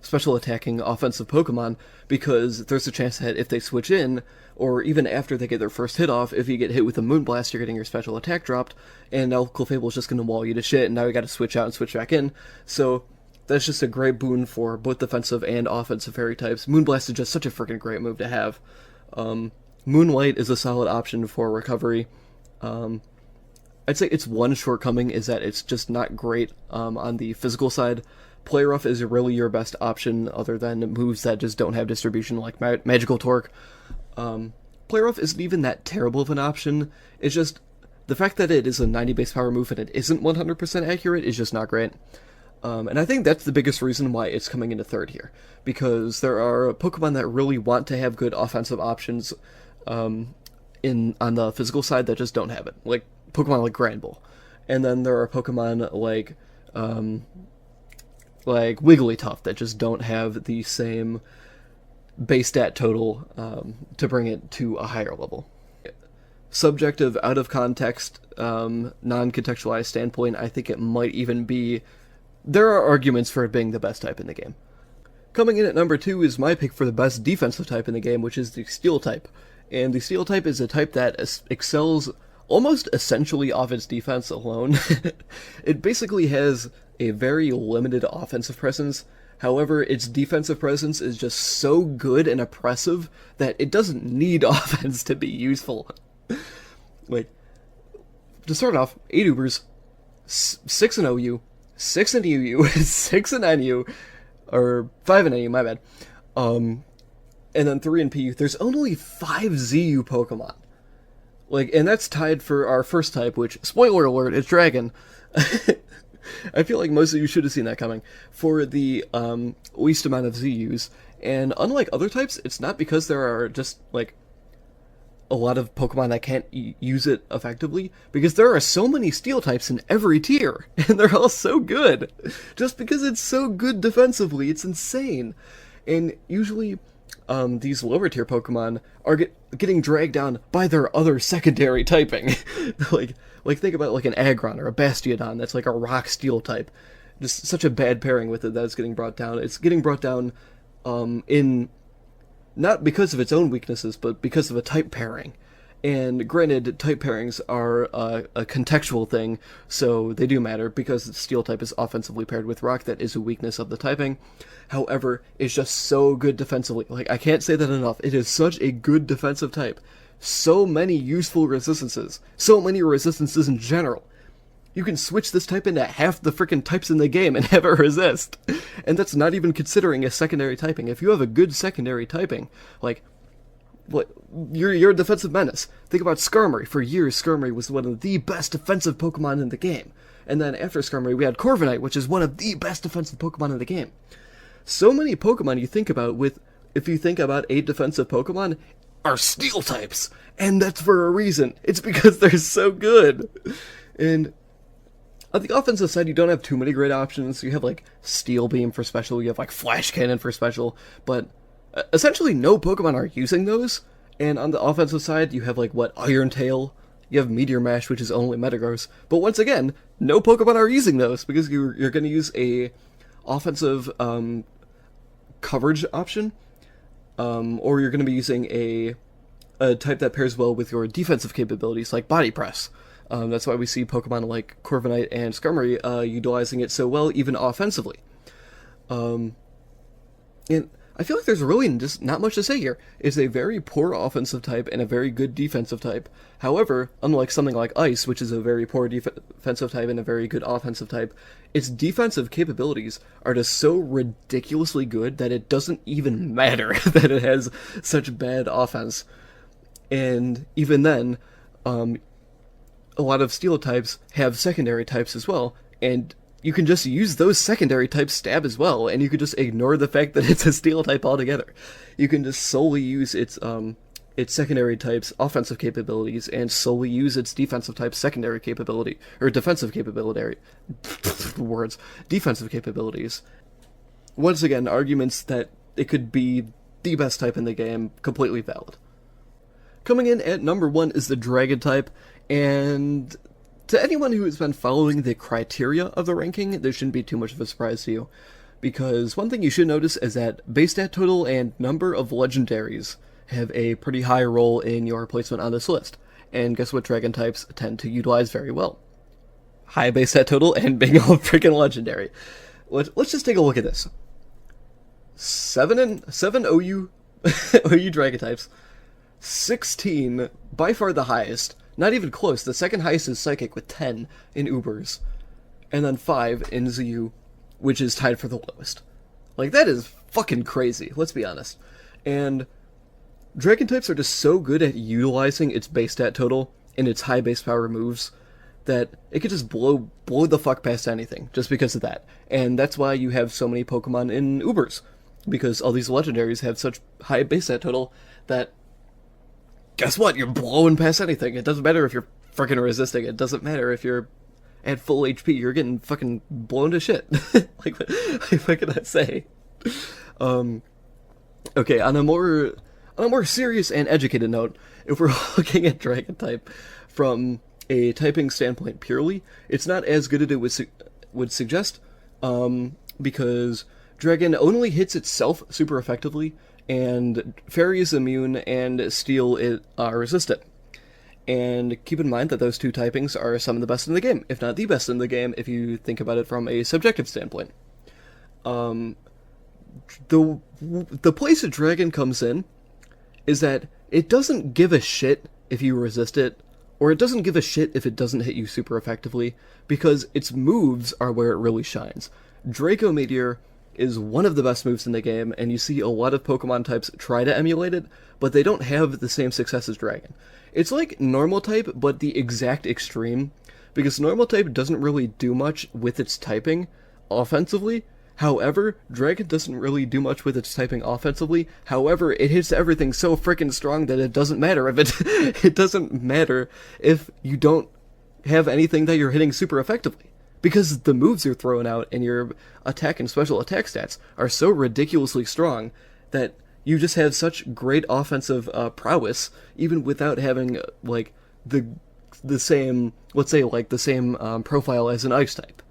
special attacking offensive Pokemon because there's a chance that if they switch in, or even after they get their first hit off, if you get hit with a Moonblast, you're getting your special attack dropped, and now Clefable's just going to wall you to shit, and now you got to switch out and switch back in. So that's just a great boon for both defensive and offensive fairy types. Moonblast is just such a freaking great move to have. Moonlight is a solid option for recovery. I'd say its one shortcoming is that it's just not great on the physical side. Play Rough is really your best option other than moves that just don't have distribution like Magical Torque. Play Rough isn't even that terrible of an option. It's just the fact that it is a 90 base power move and it isn't 100% accurate is just not great. And I think that's the biggest reason why it's coming into third here, because there are Pokemon that really want to have good offensive options on the physical side that just don't have it, like Pokemon like Granbull. And then there are Pokemon like Wigglytuff that just don't have the same base stat total to bring it to a higher level. Subjective, out of context, non-contextualized standpoint, I think it might even be... There are arguments for it being the best type in the game. Coming in at number 2 is my pick for the best defensive type in the game, which is the Steel type. And the Steel type is a type that excels almost essentially off its defense alone. It basically has a very limited offensive presence. However, its defensive presence is just so good and oppressive that it doesn't need offense to be useful. Like, to start off, 8 Ubers, 6 in OU, 6 in UU, 6 in NU, or 5 in NU, my bad. And then 3 in PU. There's only 5 ZU Pokemon. Like, and that's tied for our first type, which, spoiler alert, is Dragon. I feel like most of you should have seen that coming, for the least amount of ZUs. And unlike other types, it's not because there are just, like, a lot of Pokemon that can't use it effectively, because there are so many Steel types in every tier, and they're all so good. Just because it's so good defensively, it's insane. And usually, these lower tier Pokemon are getting dragged down by their other secondary typing. like think about like an Aggron or a Bastiodon that's like a rock Steel type. Just such a bad pairing with it that it's getting brought down. It's getting brought down in not because of its own weaknesses, but because of a type pairing. And granted, type pairings are a contextual thing, so they do matter, because the Steel type is offensively paired with Rock. That is a weakness of the typing. However, it's just so good defensively. Like, I can't say that enough. It is such a good defensive type. So many useful resistances. So many resistances in general. You can switch this type into half the freaking types in the game and have it resist. And that's not even considering a secondary typing. If you have a good secondary typing, like, you're a defensive menace. Think about Skarmory. For years, Skarmory was one of the best defensive Pokemon in the game. And then after Skarmory, we had Corviknight, which is one of the best defensive Pokemon in the game. So many Pokemon you think about if you think about 8 defensive Pokemon, are Steel types. And that's for a reason. It's because they're so good. And on the offensive side, you don't have too many great options. You have, like, Steel Beam for special, you have, like, Flash Cannon for special, but essentially no Pokemon are using those. And on the offensive side, you have, like, Iron Tail, you have Meteor Mash, which is only Metagross, but once again, no Pokemon are using those, because you're going to use a offensive coverage option, or you're going to be using a type that pairs well with your defensive capabilities, like Body Press. That's why we see Pokemon like Corviknight and Skarmory utilizing it so well, even offensively. And I feel like there's really just not much to say here. It's a very poor offensive type and a very good defensive type. However, unlike something like Ice, which is a very poor defensive type and a very good offensive type, its defensive capabilities are just so ridiculously good that it doesn't even matter that it has such bad offense. And even then, a lot of steel types have secondary types as well, and you can just use those secondary types stab as well, and you could just ignore the fact that it's a steel type altogether. You can just solely use its secondary type's offensive capabilities and solely use its defensive type's secondary capability, or defensive capability, words, defensive capabilities. Once again, arguments that it could be the best type in the game, completely valid. Coming in at number 1 is the Dragon type, and to anyone who has been following the criteria of the ranking, this shouldn't be too much of a surprise to you, because one thing you should notice is that base stat total and number of legendaries have a pretty high role in your placement on this list, and guess what Dragon types tend to utilize very well? High base stat total and being all freaking legendary. Let's just take a look at this. 7 OU OU Dragon types, 16, by far the highest. Not even close. The second highest is Psychic with 10 in Ubers. And then 5 in ZU, which is tied for the lowest. Like, that is fucking crazy, let's be honest. And Dragon types are just so good at utilizing its base stat total and its high base power moves that it could just blow the fuck past anything just because of that. And that's why you have so many Pokemon in Ubers. Because all these legendaries have such high base stat total that, guess what? You're blowing past anything. It doesn't matter if you're fucking resisting. It doesn't matter if you're at full HP. You're getting fucking blown to shit. Like, what can I say? Okay, on a more serious and educated note, if we're looking at Dragon type from a typing standpoint purely, it's not as good as it would suggest, because Dragon only hits itself super effectively, and Fairy is immune, and Steel are resistant. And keep in mind that those two typings are some of the best in the game, if not the best in the game, if you think about it from a subjective standpoint. The place a Dragon comes in is that it doesn't give a shit if you resist it, or it doesn't give a shit if it doesn't hit you super effectively, because its moves are where it really shines. Draco Meteor is one of the best moves in the game, and you see a lot of Pokemon types try to emulate it, but they don't have the same success as Dragon. It's like Normal type, but the exact extreme, because Normal type doesn't really do much with its typing offensively. However, Dragon doesn't really do much with its typing offensively. However, it hits everything so freaking strong that it doesn't matter if it doesn't matter if you don't have anything that you're hitting super effectively. Because the moves you're throwing out and your attack and special attack stats are so ridiculously strong that you just have such great offensive prowess, even without having like the same, let's say, like the same profile as an Ice type.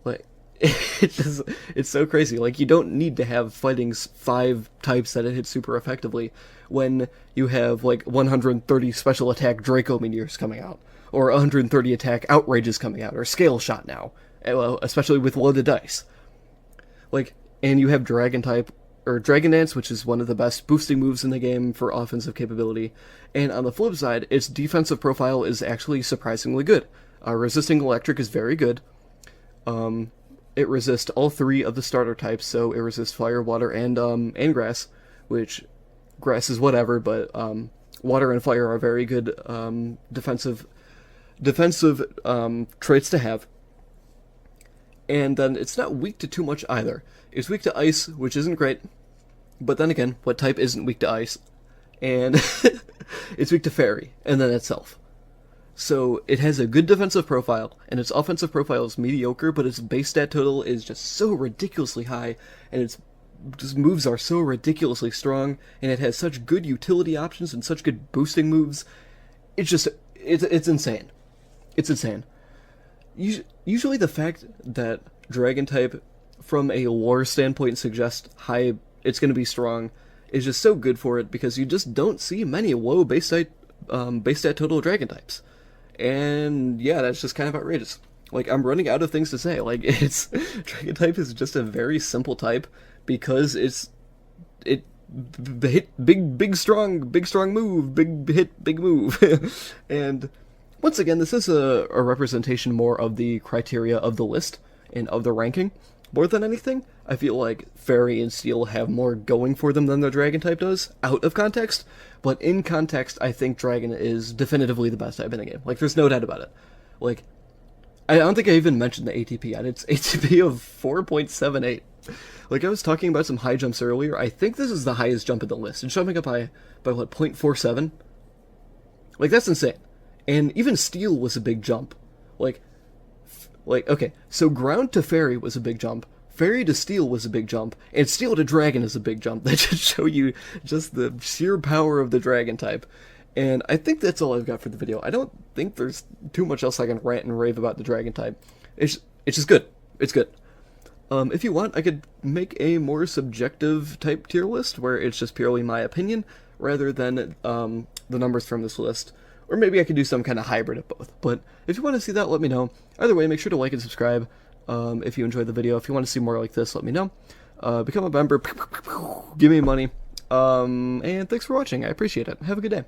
Like, it's so crazy. Like, you don't need to have fighting's 5 types that it hits super effectively when you have like 130 special attack Draco Meteors coming out, or 130 attack Outrages coming out, or Scale Shot now, especially with loaded dice. Like, and you have Dragon type, or Dragon Dance, which is one of the best boosting moves in the game for offensive capability, and on the flip side, its defensive profile is actually surprisingly good. Resisting Electric is very good. It resists all 3 of the starter types, so it resists Fire, Water, and Grass, which Grass is whatever, but Water and Fire are very good defensive traits to have. And then it's not weak to too much either. It's weak to Ice, which isn't great, but then again, what type isn't weak to Ice? And it's weak to Fairy, and then itself. So it has a good defensive profile, and its offensive profile is mediocre, but its base stat total is just so ridiculously high, and its moves are so ridiculously strong, and it has such good utility options and such good boosting moves. It's insane. It's insane. Usually the fact that Dragon type, from a lore standpoint, suggests it's going to be strong is just so good for it, because you just don't see many low base stat total Dragon types. And yeah, that's just kind of outrageous. Like, I'm running out of things to say. Like, Dragon type is just a very simple type because it the hit big strong move, big hit big move. And once again, this is a representation more of the criteria of the list and of the ranking. More than anything, I feel like Fairy and Steel have more going for them than the Dragon type does, out of context. But in context, I think Dragon is definitively the best type in the game. Like, there's no doubt about it. Like, I don't think I even mentioned the ATP, and it's ATP of 4.78. Like, I was talking about some high jumps earlier. I think this is the highest jump in the list. It's jumping up by what, 0.47? Like, that's insane. And even Steel was a big jump. Okay, so Ground to Fairy was a big jump, Fairy to Steel was a big jump, and Steel to Dragon is a big jump. That just show you just the sheer power of the Dragon type. And I think that's all I've got for the video. I don't think there's too much else I can rant and rave about the Dragon type. It's just good. It's good. If you want, I could make a more subjective type tier list, where it's just purely my opinion, rather than the numbers from this list. Or maybe I could do some kind of hybrid of both. But if you want to see that, let me know. Either way, make sure to like and subscribe if you enjoyed the video. If you want to see more like this, let me know. Become a member. Give me money. And thanks for watching. I appreciate it. Have a good day.